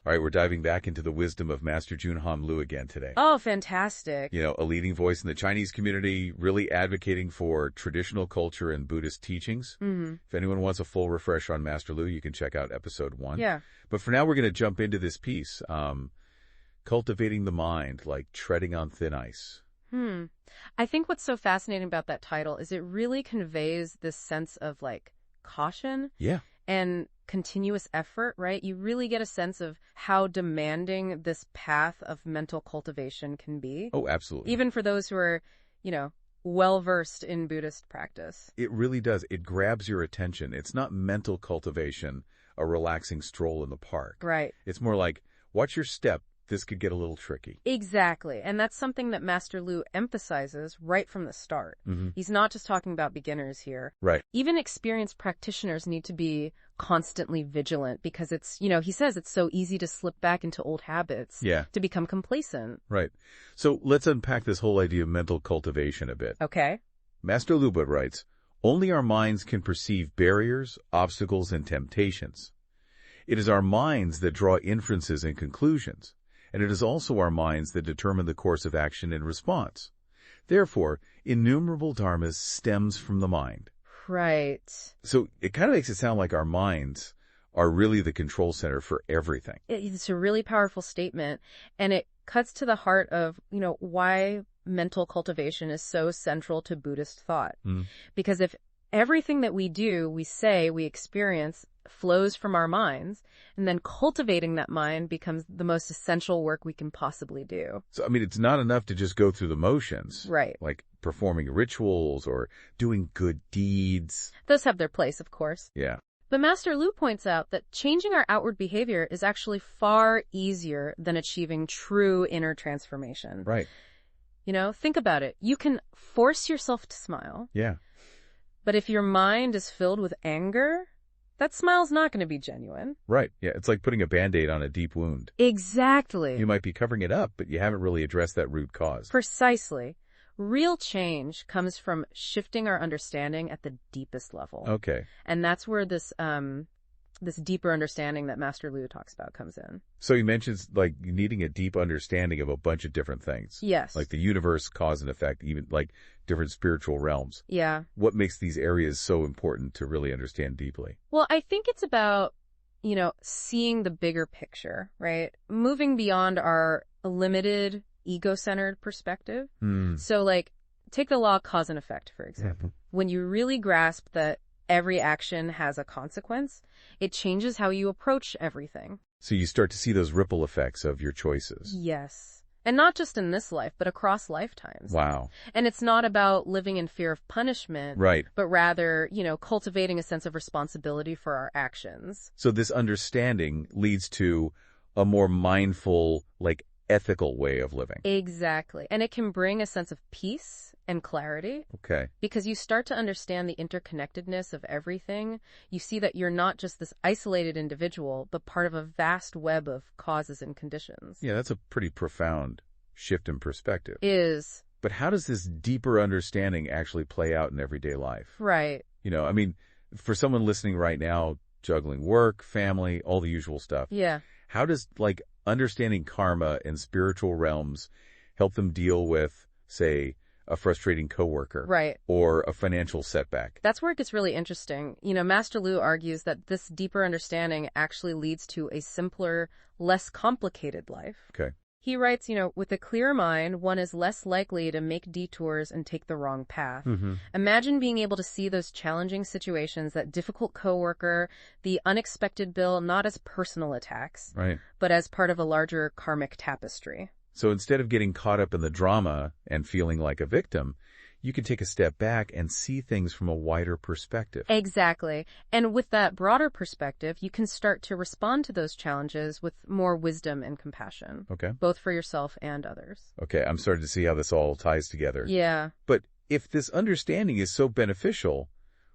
All right, we're diving back into the wisdom of Master Junham Lu again today. Oh, fantastic. You know, a leading voice in the Chinese community, really advocating for traditional culture and Buddhist teachings. Mm-hmm. If anyone wants a full refresh on Master Lu, you can check out episode 1. Yeah. But for now, we're going to jump into this piece, cultivating the mind, like treading on thin ice. I think what's so fascinating about that title is it really conveys this sense of, like, caution. Yeah. And continuous effort, right? You really get a sense of how demanding this path of mental cultivation can be. Oh, absolutely. Even for those who are, well-versed in Buddhist practice. It really does. It grabs your attention. It's not mental cultivation, a relaxing stroll in the park. Right. It's more like, watch your step. This could get a little tricky. Exactly. And that's something that Master Lu emphasizes right from the start. Mm-hmm. He's not just talking about beginners here. Right. Even experienced practitioners need to be constantly vigilant because it's, he says it's so easy to slip back into old habits. Yeah. To become complacent. Right. So let's unpack this whole idea of mental cultivation a bit. Okay. Master Lu writes, only our minds can perceive barriers, obstacles, and temptations. It is our minds that draw inferences and conclusions. And it is also our minds that determine the course of action in response. Therefore, innumerable dharmas stems from the mind. Right. So it kind of makes it sound like our minds are really the control center for everything. It's a really powerful statement, and it cuts to the heart of, why mental cultivation is so central to Buddhist thought. Because if everything that we do, we say, we experience, flows from our minds, and then cultivating that mind becomes the most essential work we can possibly do. So, it's not enough to just go through the motions. Right. Like performing rituals or doing good deeds. Those have their place, of course. Yeah. But Master Lu points out that changing our outward behavior is actually far easier than achieving true inner transformation. Right. Think about it. You can force yourself to smile. Yeah. But if your mind is filled with anger, that smile's not going to be genuine. Right. Yeah. It's like putting a Band-Aid on a deep wound. Exactly. You might be covering it up, but you haven't really addressed that root cause. Precisely. Real change comes from shifting our understanding at the deepest level. Okay. And that's where this deeper understanding that Master Lu talks about comes in. So he mentions like needing a deep understanding of a bunch of different things. Yes. Like the universe, cause and effect, even like different spiritual realms. Yeah. What makes these areas so important to really understand deeply? Well, I think it's about, seeing the bigger picture, right? Moving beyond our limited ego-centered perspective. So like, take the law of cause and effect, for example. When you really grasp that every action has a consequence, it changes how you approach everything. So you start to see those ripple effects of your choices. Yes. And not just in this life, but across lifetimes. Wow. And it's not about living in fear of punishment. Right. But rather, cultivating a sense of responsibility for our actions. So this understanding leads to a more mindful, like ethical way of living. Exactly. And it can bring a sense of peace and clarity. Okay. Because you start to understand the interconnectedness of everything. You see that you're not just this isolated individual, but part of a vast web of causes and conditions. Yeah, that's a pretty profound shift in perspective. Is. But how does this deeper understanding actually play out in everyday life? Right. For someone listening right now, juggling work, family, all the usual stuff. Yeah. How does, understanding karma and spiritual realms help them deal with, say, a frustrating coworker, right, or a financial setback? That's where it gets really interesting. Master Lu argues that this deeper understanding actually leads to a simpler, less complicated life. Okay. He writes, with a clear mind, one is less likely to make detours and take the wrong path. Imagine being able to see those challenging situations, that difficult coworker, the unexpected bill, not as personal attacks, right, but as part of a larger karmic tapestry. So instead of getting caught up in the drama and feeling like a victim, you can take a step back and see things from a wider perspective. Exactly. And with that broader perspective, you can start to respond to those challenges with more wisdom and compassion. Okay. Both for yourself and others. Okay, I'm starting to see how this all ties together. Yeah. But if this understanding is so beneficial,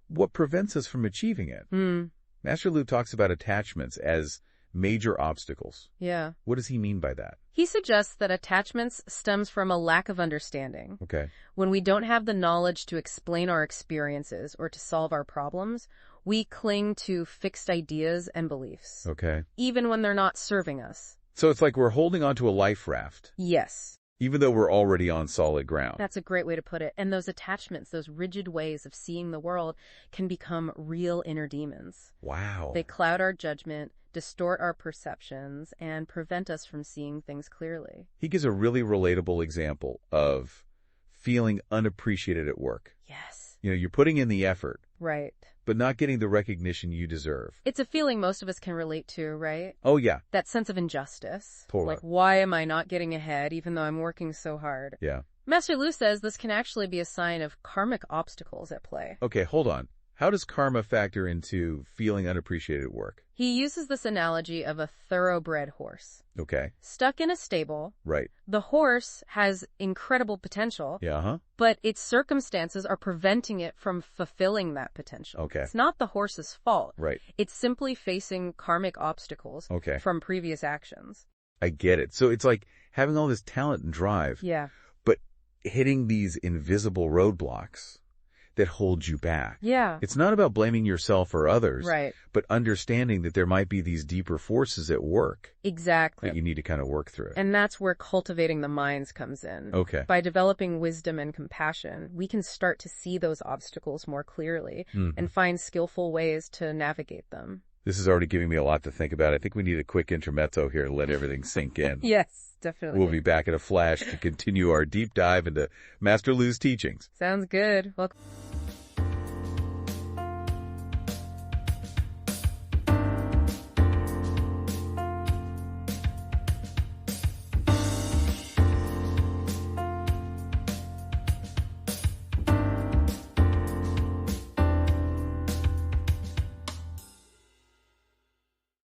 what prevents us from achieving it? Master Lu talks about attachments as major obstacles. Yeah. What does he mean by that? He suggests that attachments stems from a lack of understanding. Okay. When we don't have the knowledge to explain our experiences or to solve our problems, We cling to fixed ideas and beliefs. Okay. Even when they're not serving us. So it's like we're holding onto a life raft. Yes. Even though we're already on solid ground. That's a great way to put it. And those attachments, those rigid ways of seeing the world can become real inner demons. Wow. They cloud our judgment, distort our perceptions, and prevent us from seeing things clearly. He gives a really relatable example of feeling unappreciated at work. Yes. You're putting in the effort. Right. But not getting the recognition you deserve. It's a feeling most of us can relate to, right? Oh, yeah. That sense of injustice. Totally. Like, why am I not getting ahead even though I'm working so hard? Yeah. Master Lu says this can actually be a sign of karmic obstacles at play. Okay, hold on. How does karma factor into feeling unappreciated at work? He uses this analogy of a thoroughbred horse. Okay. Stuck in a stable. Right. The horse has incredible potential. Yeah, But its circumstances are preventing it from fulfilling that potential. Okay. It's not the horse's fault. Right. It's simply facing karmic obstacles from previous actions. I get it. So it's like having all this talent and drive. Yeah. But hitting these invisible roadblocks that hold you back. Yeah. It's not about blaming yourself or others. Right. But understanding that there might be these deeper forces at work. Exactly. That you need to kind of work through. And that's where cultivating the minds comes in. Okay. By developing wisdom and compassion, we can start to see those obstacles more clearly and find skillful ways to navigate them. This is already giving me a lot to think about. I think we need a quick intermezzo here to let everything sink in. Yes, definitely. We'll be back in a flash to continue our deep dive into Master Lu's teachings. Sounds good. Welcome.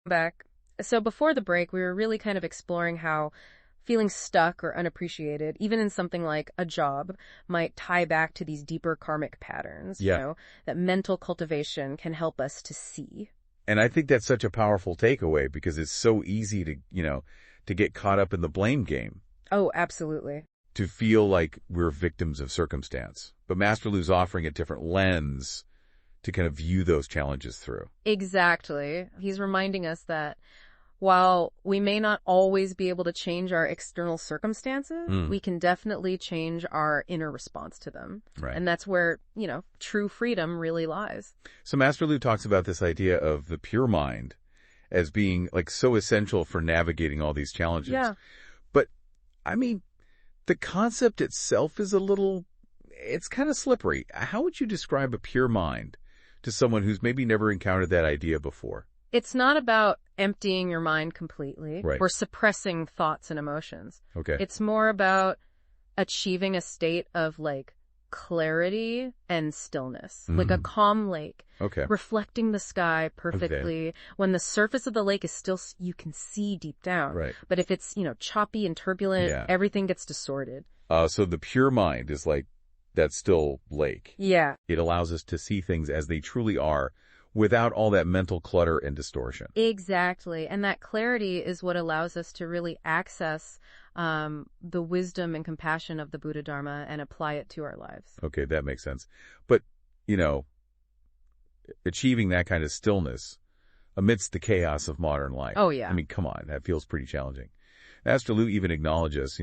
Back. So before the break, we were really kind of exploring how feeling stuck or unappreciated, even in something like a job, might tie back to these deeper karmic patterns, that mental cultivation can help us to see. And I think that's such a powerful takeaway because it's so easy to get caught up in the blame game. Oh, absolutely. To feel like we're victims of circumstance. But Master Lu's offering a different lens to kind of view those challenges through. Exactly. He's reminding us that while we may not always be able to change our external circumstances, we can definitely change our inner response to them. Right. And that's where, true freedom really lies. So Master Lu talks about this idea of the pure mind as being like so essential for navigating all these challenges. Yeah. But, I mean, the concept itself is it's kind of slippery. How would you describe a pure mind to someone who's maybe never encountered that idea before? It's not about emptying your mind completely Right. or suppressing thoughts and emotions. Okay. It's more about achieving a state of clarity and stillness, like a calm lake, reflecting the sky perfectly. When the surface of the lake is still, you can see deep down. Right. But if it's, choppy and turbulent, everything gets distorted. So the pure mind is like that still lake. Yeah. It allows us to see things as they truly are without all that mental clutter and distortion. Exactly. And that clarity is what allows us to really access the wisdom and compassion of the Buddha Dharma and apply it to our lives. Okay, that makes sense. But, achieving that kind of stillness amidst the chaos of modern life. Oh, yeah. I mean, come on, that feels pretty challenging. Master Lu even acknowledges,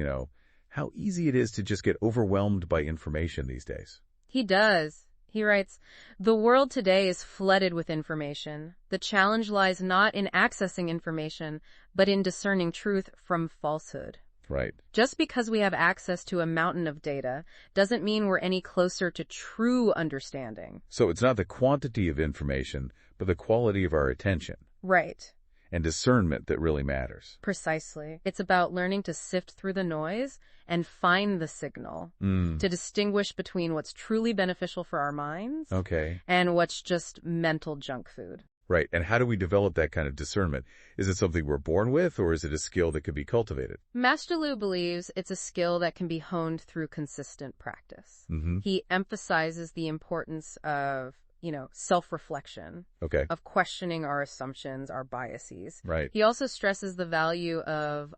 how easy it is to just get overwhelmed by information these days. He does. He writes, "The world today is flooded with information. The challenge lies not in accessing information, but in discerning truth from falsehood." Right. Just because we have access to a mountain of data doesn't mean we're any closer to true understanding. So it's not the quantity of information, but the quality of our attention. Right. And discernment that really matters. Precisely. It's about learning to sift through the noise and find the signal, to distinguish between what's truly beneficial for our minds and what's just mental junk food. Right. And how do we develop that kind of discernment? Is it something we're born with, or is it a skill that could be cultivated? Master Lu believes it's a skill that can be honed through consistent practice. He emphasizes the importance of self-reflection, of questioning our assumptions, our biases. Right. He also stresses the value of,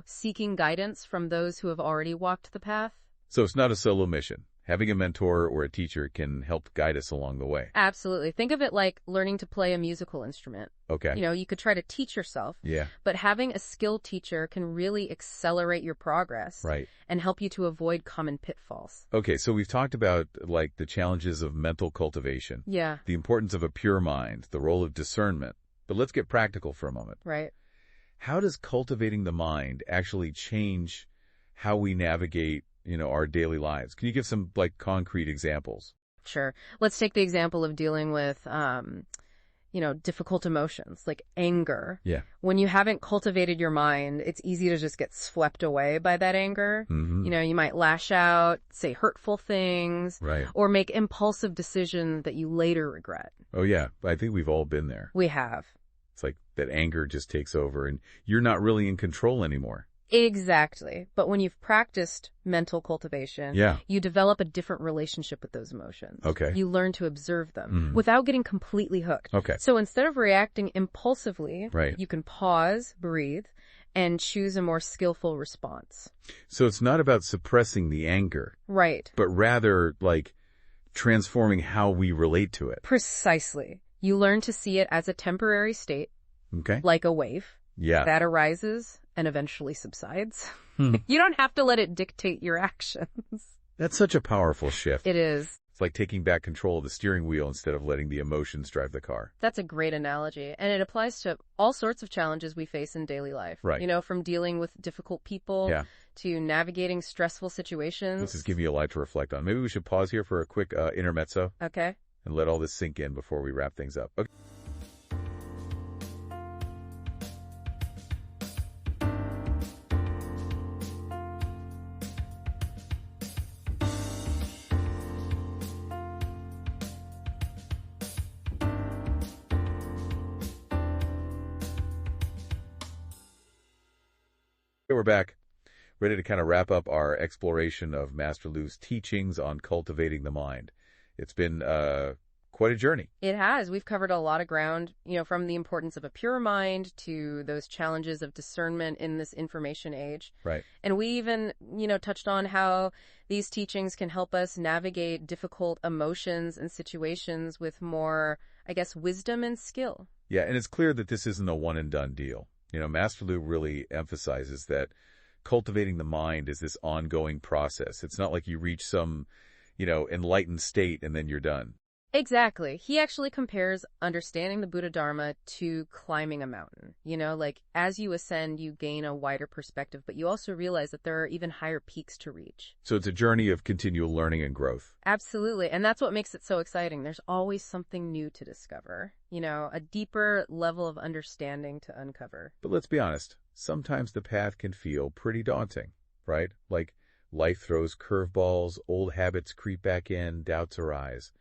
seeking guidance from those who have already walked the path. So it's not a solo mission. Having a mentor or a teacher can help guide us along the way. Absolutely. Think of it like learning to play a musical instrument. Okay. You could try to teach yourself. Yeah. But having a skilled teacher can really accelerate your progress. Right. And help you to avoid common pitfalls. Okay, so we've talked about, like, the challenges of mental cultivation. Yeah. The importance of a pure mind, the role of discernment. But let's get practical for a moment. Right. How does cultivating the mind actually change how we navigate, our daily lives? Can you give some, like, concrete examples? Sure. Let's take the example of dealing with, difficult emotions like anger. Yeah. When you haven't cultivated your mind, it's easy to just get swept away by that anger. Mm-hmm. You might lash out, say hurtful things, Right. or make impulsive decisions that you later regret. Oh, yeah. I think we've all been there. We have. It's like that anger just takes over and you're not really in control anymore. Exactly. But when you've practiced mental cultivation, Yeah. you develop a different relationship with those emotions. Okay. You learn to observe them without getting completely hooked. Okay. So instead of reacting impulsively, Right. you can pause, breathe, and choose a more skillful response. So it's not about suppressing the anger, Right. but rather, like, transforming how we relate to it. Precisely. You learn to see it as a temporary state, Okay? like a wave Yeah. that arises and eventually subsides. Hmm. You don't have to let it dictate your actions. That's such a powerful shift. It is. It's like taking back control of the steering wheel instead of letting the emotions drive the car. That's a great analogy. And it applies to all sorts of challenges we face in daily life. Right. From dealing with difficult people to navigating stressful situations. This is giving you a lot to reflect on. Maybe we should pause here for a quick intermezzo Okay. and let all this sink in before we wrap things up. Okay. We're back, ready to kind of wrap up our exploration of Master Lu's teachings on cultivating the mind. It's been quite a journey. It has. We've covered a lot of ground, from the importance of a pure mind to those challenges of discernment in this information age. Right. And we even, touched on how these teachings can help us navigate difficult emotions and situations with more, wisdom and skill. Yeah, and it's clear that this isn't a one-and-done deal. Master Lu really emphasizes that cultivating the mind is this ongoing process. It's not like you reach some, enlightened state and then you're done. Exactly. He actually compares understanding the Buddha Dharma to climbing a mountain. Like as you ascend, you gain a wider perspective, but you also realize that there are even higher peaks to reach. So it's a journey of continual learning and growth. Absolutely. And that's what makes it so exciting. There's always something new to discover, a deeper level of understanding to uncover. But let's be honest, sometimes the path can feel pretty daunting, right? Like life throws curveballs, old habits creep back in, doubts arise.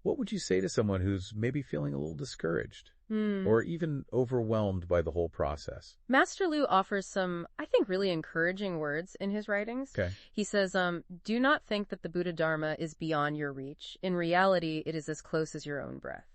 What would you say to someone who's maybe feeling a little discouraged or even overwhelmed by the whole process? Master Lu offers some, I think, really encouraging words in his writings. Okay. He says, do not think that the Buddha Dharma is beyond your reach. In reality, it is as close as your own breath.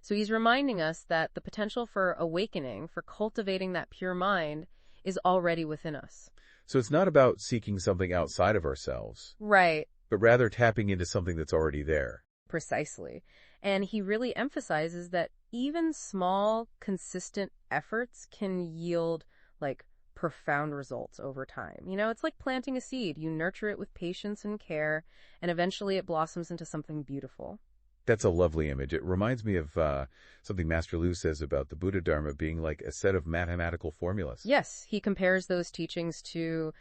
So he's reminding us that the potential for awakening, for cultivating that pure mind, is already within us. So it's not about seeking something outside of ourselves. Right. But rather tapping into something that's already there. Precisely. And he really emphasizes that even small, consistent efforts can yield, profound results over time. It's like planting a seed. You nurture it with patience and care, and eventually it blossoms into something beautiful. That's a lovely image. It reminds me of something Master Lu says about the Buddha Dharma being like a set of mathematical formulas. Yes, he compares those teachings to,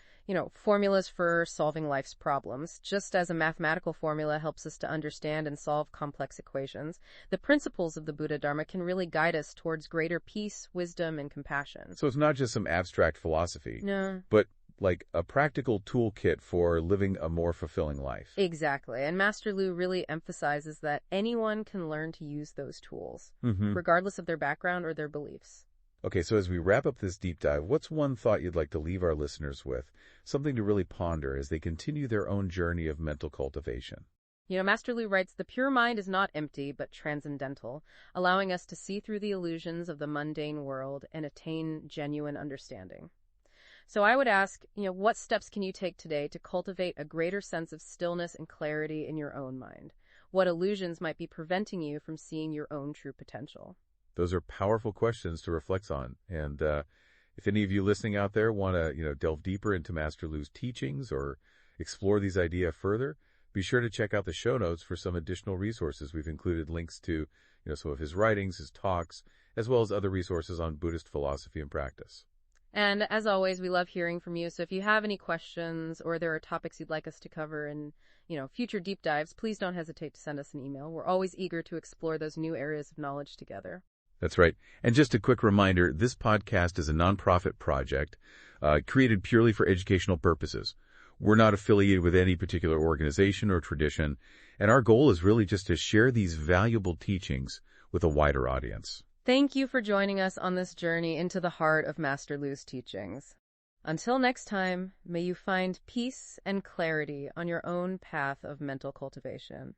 formulas for solving life's problems. Just as a mathematical formula helps us to understand and solve complex equations, the principles of the Buddha Dharma can really guide us towards greater peace, wisdom, and compassion. So it's not just some abstract philosophy. No. But like a practical toolkit for living a more fulfilling life. Exactly. And Master Lu really emphasizes that anyone can learn to use those tools, regardless of their background or their beliefs. Okay, so as we wrap up this deep dive, what's one thought you'd like to leave our listeners with? Something to really ponder as they continue their own journey of mental cultivation. Master Lu writes, the pure mind is not empty, but transcendental, allowing us to see through the illusions of the mundane world and attain genuine understanding. So I would ask, what steps can you take today to cultivate a greater sense of stillness and clarity in your own mind? What illusions might be preventing you from seeing your own true potential? Those are powerful questions to reflect on. And if any of you listening out there want to, delve deeper into Master Lu's teachings or explore these ideas further, be sure to check out the show notes for some additional resources. We've included links to, some of his writings, his talks, as well as other resources on Buddhist philosophy and practice. And as always, we love hearing from you. So if you have any questions or there are topics you'd like us to cover in, future deep dives, please don't hesitate to send us an email. We're always eager to explore those new areas of knowledge together. That's right. And just a quick reminder, this podcast is a nonprofit project created purely for educational purposes. We're not affiliated with any particular organization or tradition, and our goal is really just to share these valuable teachings with a wider audience. Thank you for joining us on this journey into the heart of Master Lu's teachings. Until next time, may you find peace and clarity on your own path of mental cultivation.